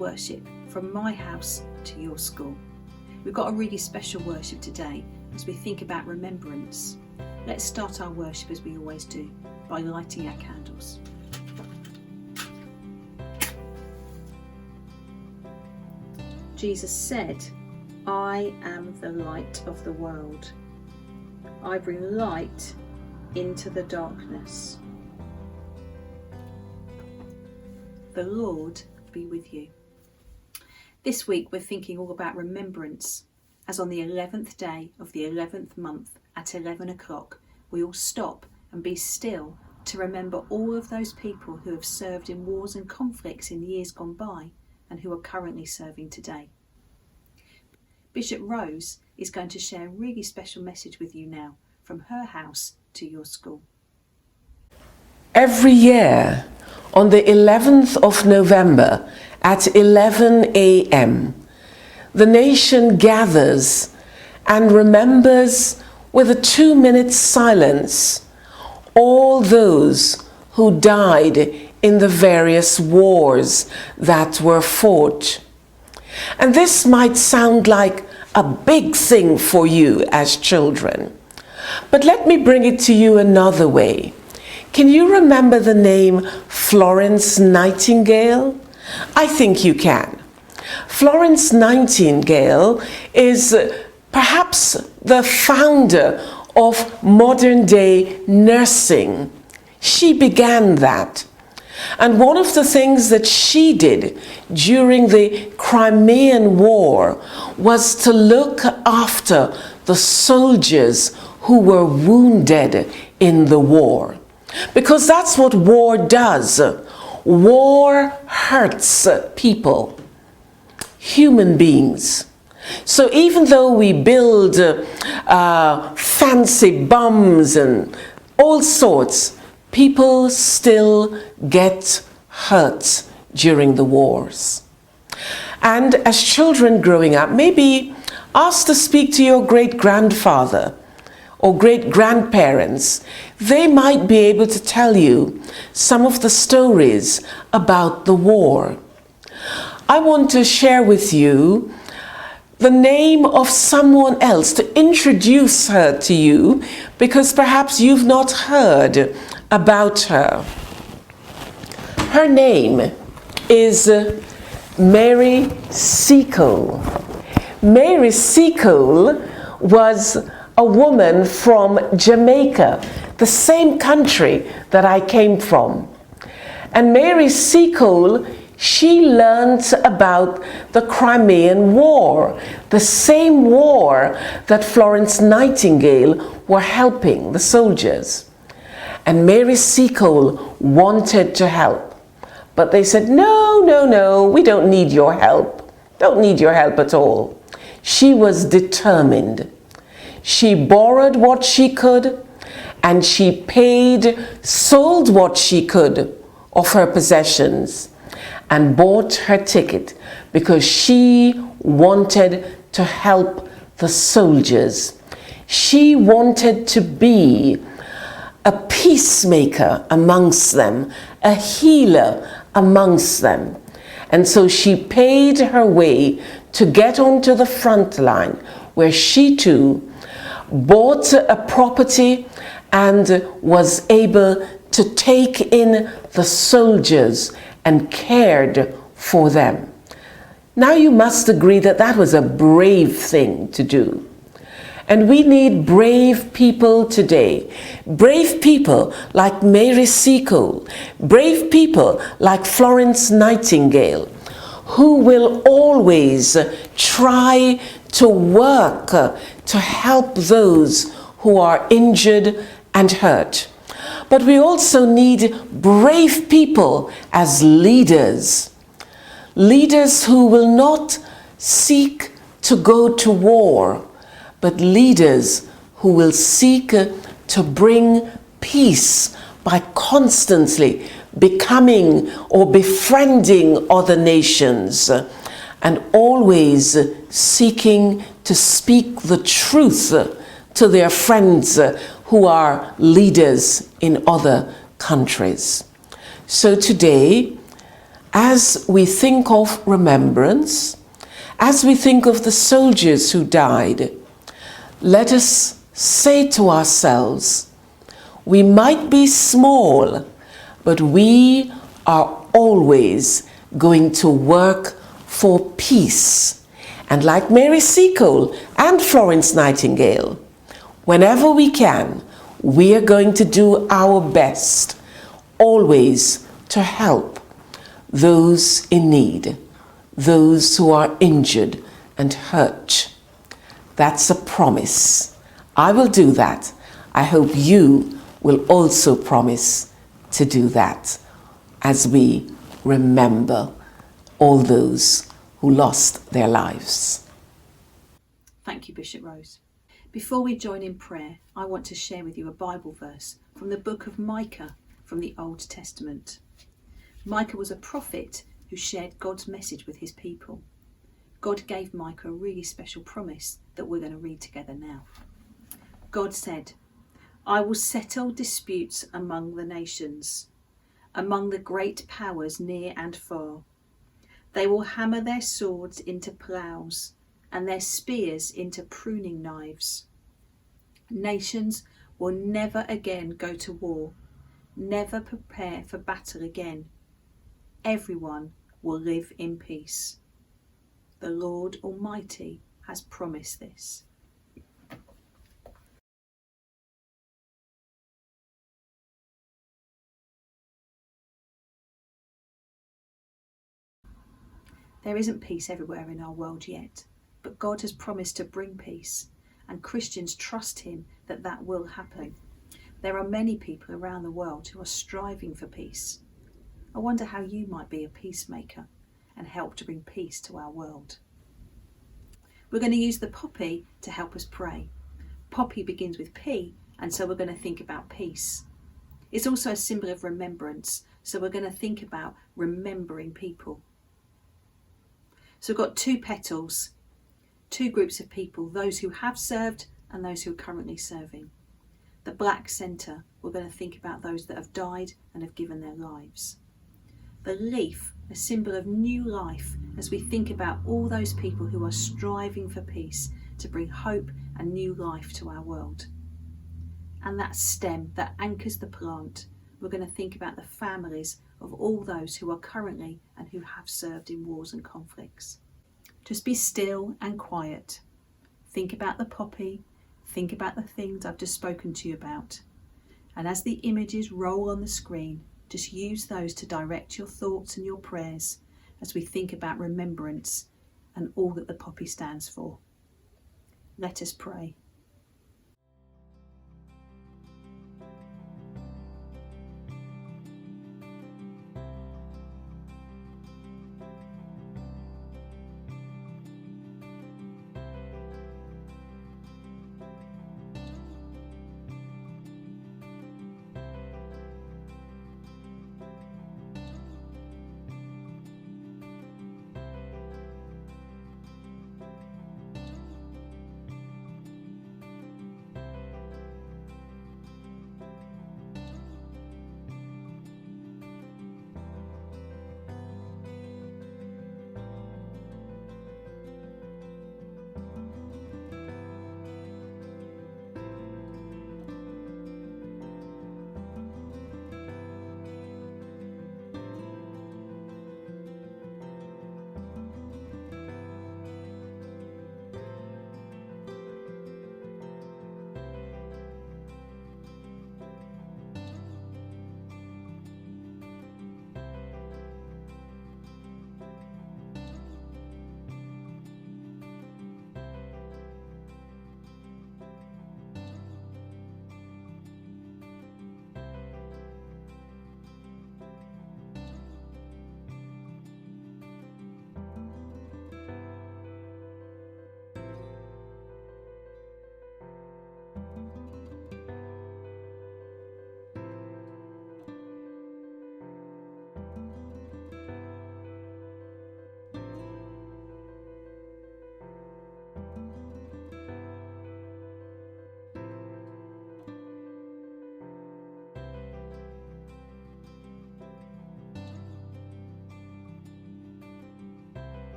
worship from my house to your school. We've got a really special worship today as we think about remembrance. Let's start our worship as we always do, by lighting our candles. Jesus said, "I am the light of the world. I bring light into the darkness." The Lord be with you. This week we're thinking all about remembrance, as on the 11th day of the 11th month at 11 o'clock we all stop and be still to remember all of those people who have served in wars and conflicts in years gone by and who are currently serving today. Bishop Rose is going to share a really special message with you now, from her house to your school. Every year, on the 11th of November at 11 a.m., the nation gathers and remembers with a 2-minute silence all those who died in the various wars that were fought. And this might sound like a big thing for you as children, but let me bring it to you another way. Can you remember the name Florence Nightingale? I think you can. Florence Nightingale is perhaps the founder of modern-day nursing. She began that. And one of the things that she did during the Crimean War was to look after the soldiers who were wounded in the war. Because that's what war does. War hurts people, human beings. So even though we build fancy bombs and all sorts, people still get hurt during the wars. And as children growing up, maybe asked to speak to your great-grandfather or great-grandparents, they might be able to tell you some of the stories about the war. I want to share with you the name of someone else, to introduce her to you, because perhaps you've not heard about her. Her name is Mary Seacole. Mary Seacole was a woman from Jamaica, the same country that I came from. And Mary Seacole, she learned about the Crimean War, the same war that Florence Nightingale were helping the soldiers. And Mary Seacole wanted to help. But they said, no, we don't need your help. Don't need your help at all. She was determined. She borrowed what she could, and she sold what she could of her possessions, and bought her ticket because she wanted to help the soldiers. She wanted to be a peacemaker amongst them, a healer amongst them. And so she paid her way to get onto the front line, where she too bought a property and was able to take in the soldiers and cared for them. Now you must agree that that was a brave thing to do. And we need brave people today. Brave people like Mary Seacole, brave people like Florence Nightingale, who will always try to work to help those who are injured and hurt. But we also need brave people as leaders. Leaders who will not seek to go to war, but leaders who will seek to bring peace by constantly becoming or befriending other nations, and always seeking to speak the truth to their friends who are leaders in other countries. So today, as we think of remembrance, as we think of the soldiers who died, let us say to ourselves, we might be small, but we are always going to work for peace. And like Mary Seacole and Florence Nightingale, whenever we can, we are going to do our best, always to help those in need, those who are injured and hurt. That's a promise. I will do that. I hope you will also promise to do that as we remember all those who lost their lives. Thank you, Bishop Rose. Before we join in prayer, I want to share with you a Bible verse from the book of Micah from the Old Testament. Micah was a prophet who shared God's message with his people. God gave Micah a really special promise that we're going to read together now. God said, "I will settle disputes among the nations, among the great powers near and far. They will hammer their swords into ploughs and their spears into pruning knives. Nations will never again go to war, never prepare for battle again. Everyone will live in peace. The Lord Almighty has promised this." There isn't peace everywhere in our world yet, but God has promised to bring peace, and Christians trust him that that will happen. There are many people around the world who are striving for peace. I wonder how you might be a peacemaker and help to bring peace to our world. We're going to use the poppy to help us pray. Poppy begins with P, and so we're going to think about peace. It's also a symbol of remembrance, so we're going to think about remembering people. So we've got two petals, two groups of people, those who have served and those who are currently serving. The black centre, we're going to think about those that have died and have given their lives. The leaf, a symbol of new life, as we think about all those people who are striving for peace to bring hope and new life to our world. And that stem that anchors the plant, we're going to think about the families of all those who are currently and who have served in wars and conflicts. Just be still and quiet. Think about the poppy, think about the things I've just spoken to you about. And as the images roll on the screen, just use those to direct your thoughts and your prayers as we think about remembrance and all that the poppy stands for. Let us pray.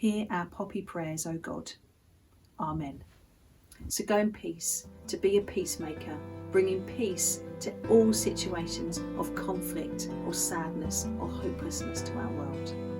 Hear our poppy prayers, O God. Amen. So go in peace to be a peacemaker, bringing peace to all situations of conflict or sadness or hopelessness to our world.